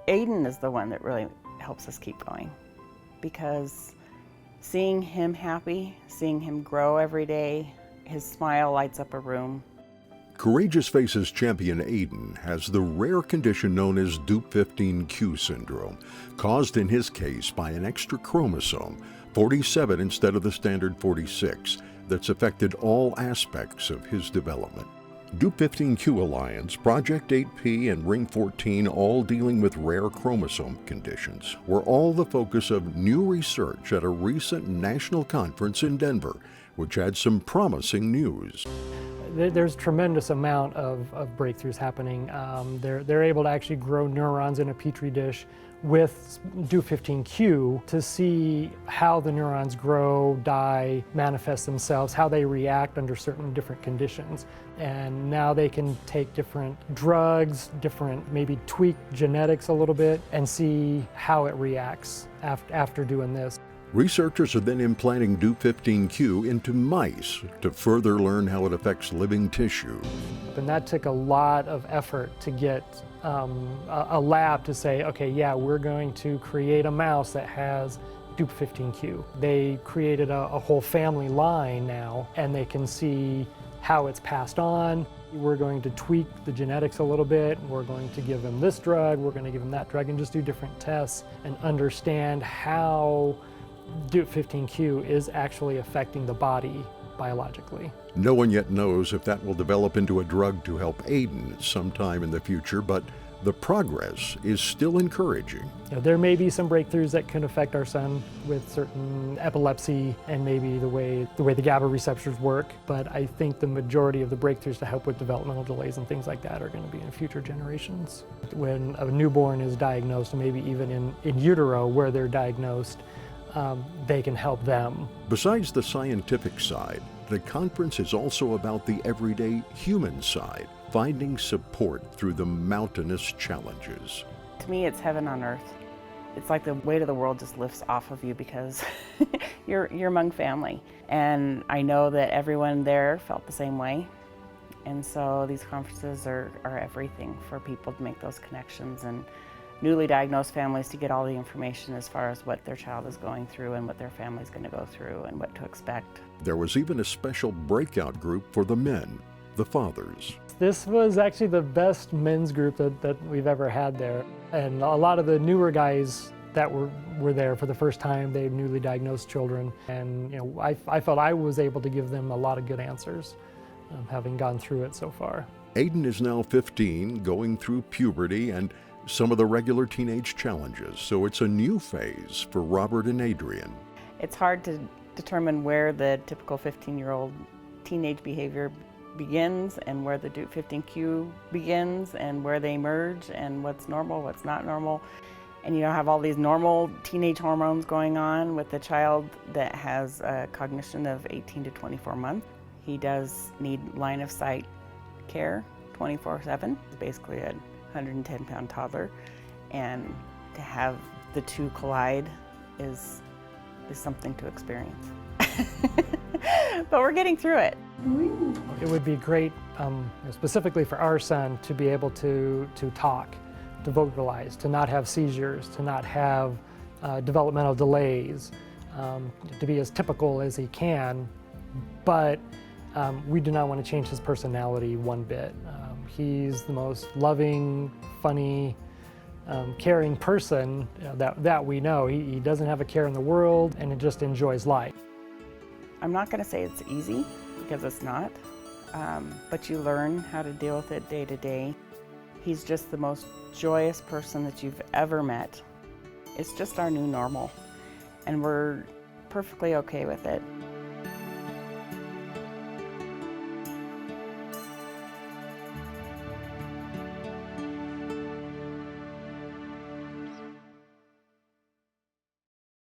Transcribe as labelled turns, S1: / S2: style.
S1: Aidan is the one that really helps us keep going, because seeing him happy, seeing him grow every day, his smile lights up a room.
S2: Courageous Faces champion Aidan has the rare condition known as Dup15 Q syndrome, caused in his case by an extra chromosome, 47 instead of the standard 46, that's affected all aspects of his development. Dup15 Q Alliance, Project 8P, and Ring 14, all dealing with rare chromosome conditions, were all the focus of new research at a recent national conference in Denver, which had some promising news.
S3: There's a tremendous amount of breakthroughs happening. They're able to actually grow neurons in a petri dish with Dup15 Q to see how the neurons grow, die, manifest themselves, how they react under certain different conditions. And now they can take different drugs, maybe tweak genetics a little bit, and see how it reacts after doing this.
S2: Researchers are then implanting Dup15 Q into mice to further learn how it affects living tissue.
S3: And that took a lot of effort to get a lab to say, okay, yeah, we're going to create a mouse that has Dup15 Q. They created a whole family line now, and they can see how it's passed on. We're going to tweak the genetics a little bit. We're going to give them this drug, we're going to give them that drug, and just do different tests and understand how Dup15 Q is actually affecting the body biologically.
S2: No one yet knows if that will develop into a drug to help Aidan sometime in the future, but the progress is still encouraging.
S3: There may be some breakthroughs that can affect our son with certain epilepsy and maybe the way the GABA receptors work, but I think the majority of the breakthroughs to help with developmental delays and things like that are going to be in future generations. When a newborn is diagnosed, and maybe even in utero where they're diagnosed, they can help them.
S2: Besides the scientific side, the conference is also about the everyday human side, finding support through the mountainous challenges.
S1: To me, it's heaven on earth. It's like the weight of the world just lifts off of you because you're among family. And I know that everyone there felt the same way. And so these conferences are everything for people to make those connections, and newly diagnosed families to get all the information as far as what their child is going through and what their family's going to go through and what to expect.
S2: There was even a special breakout group for the men, the fathers.
S3: This was actually the best men's group that we've ever had there. And a lot of the newer guys that were there for the first time, they newly diagnosed children. And I felt I was able to give them a lot of good answers, having gone through it so far.
S2: Aidan is now 15, going through puberty and some of the regular teenage challenges, so it's a new phase for Robert and Adrienne.
S1: It's hard to determine where the typical 15-year-old teenage behavior begins and where the Dup15 Q begins and where they merge and what's normal, what's not normal. And you have all these normal teenage hormones going on with a child that has a cognition of 18 to 24 months. He does need line of sight care 24/7. It's basically a 110-pound toddler, and to have the two collide is something to experience. But we're getting through it.
S3: It would be great, specifically for our son, to be able to talk, to vocalize, to not have seizures, to not have developmental delays, to be as typical as he can, but we do not want to change his personality one bit. He's the most loving, funny, caring person that we know. He doesn't have a care in the world, and he just enjoys life.
S1: I'm not going to say it's easy, because it's not, but you learn how to deal with it day to day. He's just the most joyous person that you've ever met. It's just our new normal, and we're perfectly okay with it.